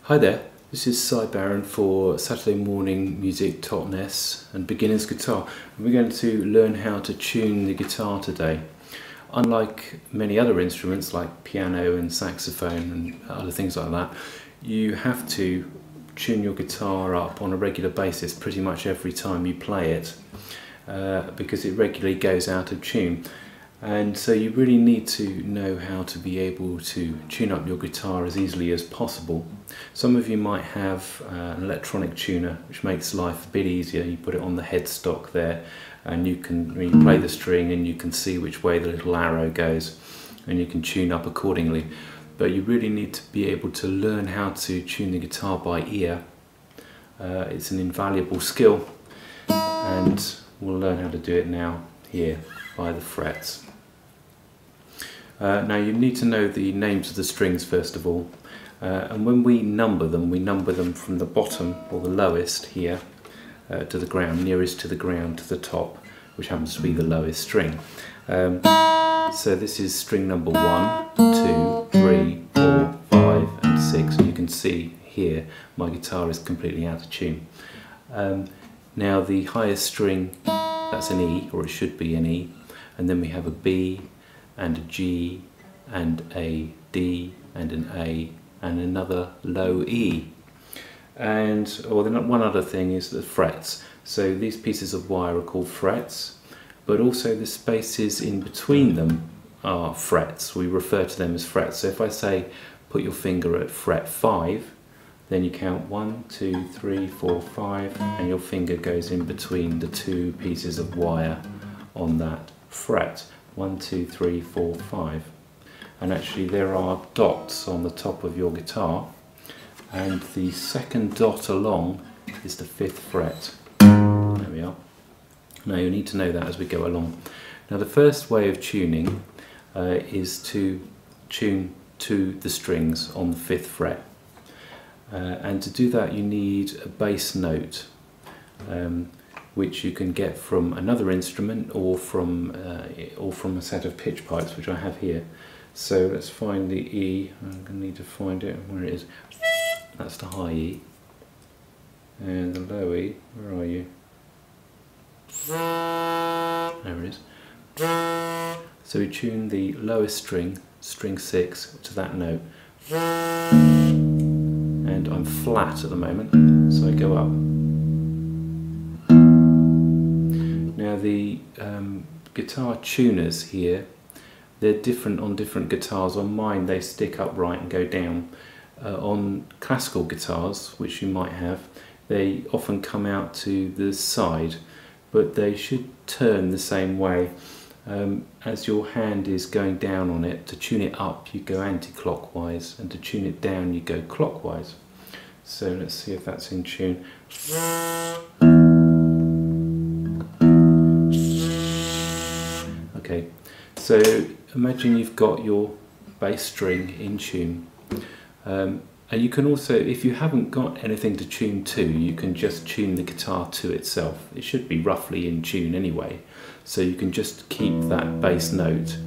Hi there, this is Si Barron for Saturday Morning Music Totness and Beginner's Guitar. We're going to learn how to tune the guitar today. Unlike many other instruments like piano and saxophone and other things like that, you have to tune your guitar up on a regular basis pretty much every time you play it because it regularly goes out of tune. And so you really need to know how to be able to tune up your guitar as easily as possible. Some of you might have an electronic tuner which makes life a bit easier. You put it on the headstock there and you play the string and you can see which way the little arrow goes and you can tune up accordingly. But you really need to be able to learn how to tune the guitar by ear. It's an invaluable skill and we'll learn how to do it now here by the frets. Now you need to know the names of the strings first of all, and when we number them from the bottom or the lowest here to the ground, nearest to the ground to the top, which happens to be the lowest string. So this is string number 1, 2, 3, 4, 5 and 6, and you can see here my guitar is completely out of tune. Now the highest string, that's an E, or it should be an E, and then we have a B and a G and a D and an A and another low E. And one other thing is the frets. So these pieces of wire are called frets, but also the spaces in between them are frets. We refer to them as frets. So if I say put your finger at fret 5, then you count 1, 2, 3, 4, 5 and your finger goes in between the two pieces of wire on that fret. 1, 2, 3, 4, 5. And actually there are dots on the top of your guitar, and the second dot along is the 5th fret. There we are. Now you need to know that as we go along. Now the first way of tuning is to tune to the strings on the 5th fret. And to do that you need a bass note, which you can get from another instrument or from a set of pitch pipes, which I have here. So let's find the E. I'm going to need to find it where it is. That's the high E. And the low E, where are you? There it is. So we tune the lowest string, string 6, to that note. And I'm flat at the moment, so I go up. Now the guitar tuners here, they're different on different guitars. On mine they stick upright and go down. On classical guitars, which you might have, they often come out to the side, but they should turn the same way. As your hand is going down on it, to tune it up you go anti-clockwise, and to tune it down you go clockwise. So let's see if that's in tune. Okay, so imagine you've got your bass string in tune, and you can also, if you haven't got anything to tune to, you can just tune the guitar to itself. It should be roughly in tune anyway, so you can just keep that bass note,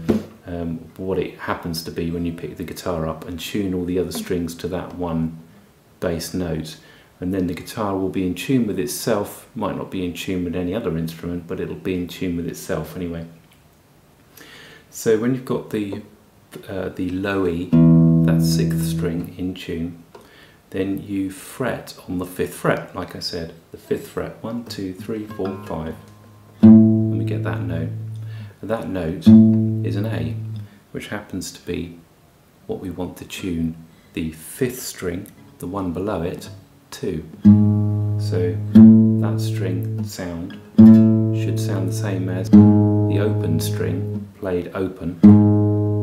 what it happens to be when you pick the guitar up, and tune all the other strings to that one bass note, and then the guitar will be in tune with itself. Might not be in tune with any other instrument, but it'll be in tune with itself anyway. So when you've got the low E, that 6th string, in tune, then you fret on the 5th fret, like I said, the 5th fret, 1, 2, 3, 4, 5, and we get that note. And that note is an A, which happens to be what we want to tune the 5th string, the one below it, to. So that string sound should sound the same as the open string played open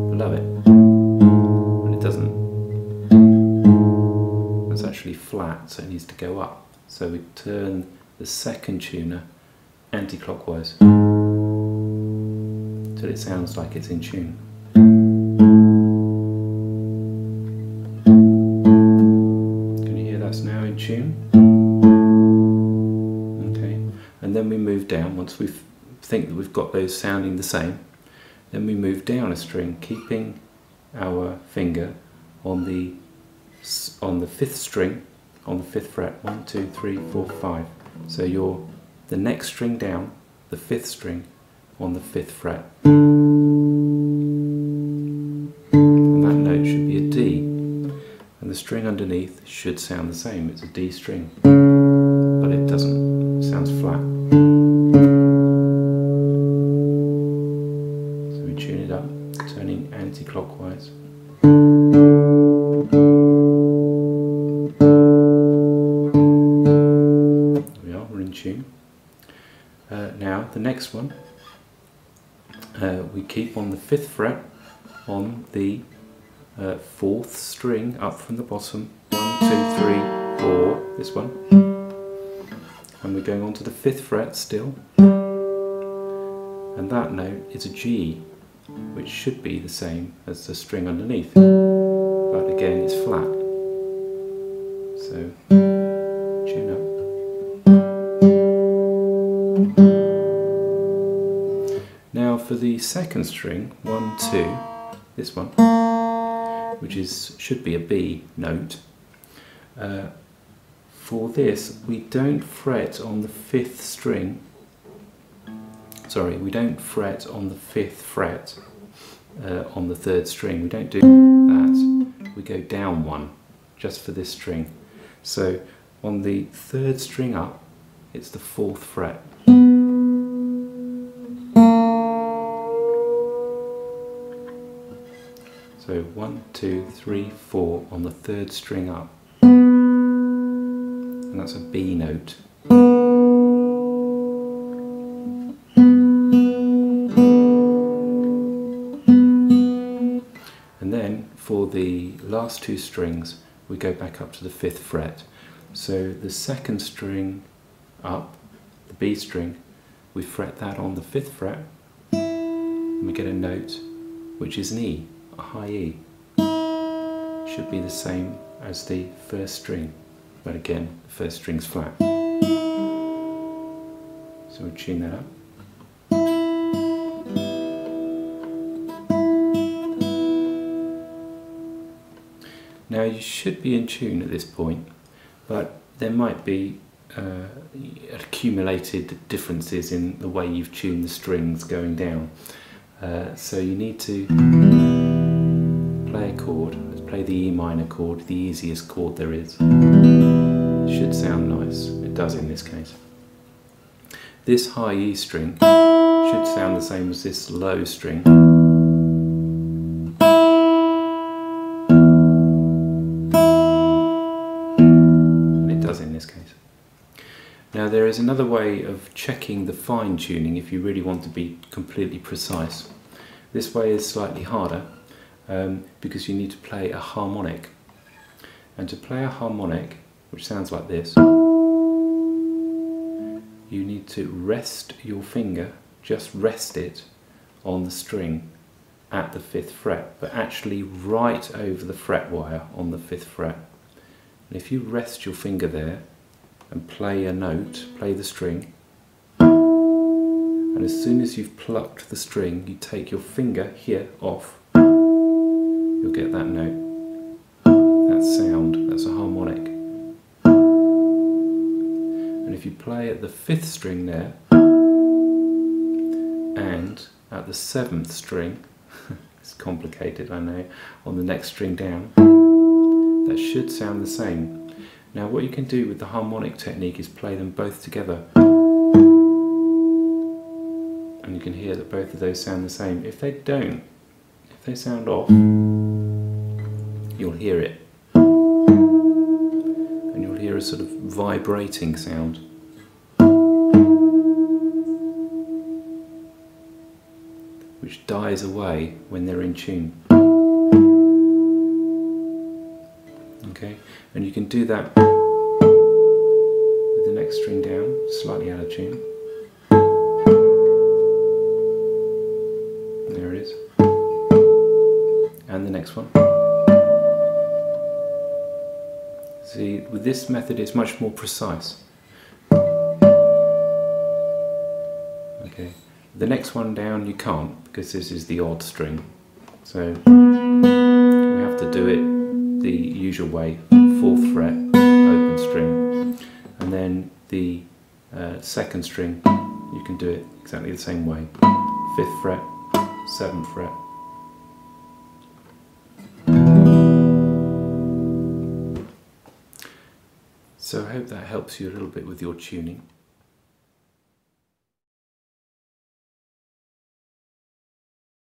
below it, but it doesn't. It's actually flat, so it needs to go up. So we turn the second tuner anti-clockwise till it sounds like it's in tune. Can you hear that's now in tune? Okay, and then we move down. Once we think that we've got those sounding the same, then we move down a string, keeping our finger on the on the 5th string, on the 5th fret. 1, 2, 3, 4, 5. So you're the next string down, the 5th string, on the 5th fret. And that note should be a D. And the string underneath should sound the same. It's a D string. But it doesn't. It sounds flat. So we tune it up, turning anti-clockwise. There we are, we're in tune. Now the next one, we keep on the 5th fret on the 4th string up from the bottom. 1, 2, 3, 4, this one. And we're going on to the 5th fret still. And that note is a G, which should be the same as the string underneath. But again, it's flat. So, tune up. Now for the 2nd string, 1, 2, this one, which should be a B note. For this, we don't fret on the 5th string. Sorry, we don't fret on the 5th fret on the 3rd string. We don't do that. We go down one, just for this string. So on the 3rd string up, it's the 4th fret. So 1, 2, 3, 4 on the 3rd string up. And that's a B note. And then for the last 2 strings, we go back up to the 5th fret. So the 2nd string up, the B string, we fret that on the 5th fret, and we get a note which is an E, a high E. Should be the same as the 1st string, but again, the 1st string's flat. So we'll tune that up. Now you should be in tune at this point, but there might be accumulated differences in the way you've tuned the strings going down. So you need to play a chord. Let's play the E minor chord, the easiest chord there is. It should sound nice. It does in this case. This high E string should sound the same as this low string. And it does in this case. Now there is another way of checking the fine tuning if you really want to be completely precise. This way is slightly harder because you need to play a harmonic. And to play a harmonic, which sounds like this, you need to rest your finger, just rest it on the string at the 5th fret, but actually right over the fret wire on the 5th fret. And if you rest your finger there and play a note, play the string, and as soon as you've plucked the string, you take your finger here off, you'll get that note, that sound, that's a harmonic. And if you play at the 5th string there, and at the 7th string, it's complicated I know, on the next string down, that should sound the same. Now what you can do with the harmonic technique is play them both together. And you can hear that both of those sound the same. If they don't, if they sound off, you'll hear it. And you'll hear a sort of vibrating sound. Which dies away when they're in tune. Okay, and you can do that with the next string down, slightly out of tune. There it is. And the next one. See, with this method it's much more precise. Okay, the next one down you can't, because this is the odd string. So we have to do it the usual way, 4th fret, open string, and then the 2nd string, you can do it exactly the same way, 5th fret, 7th fret. So I hope that helps you a little bit with your tuning.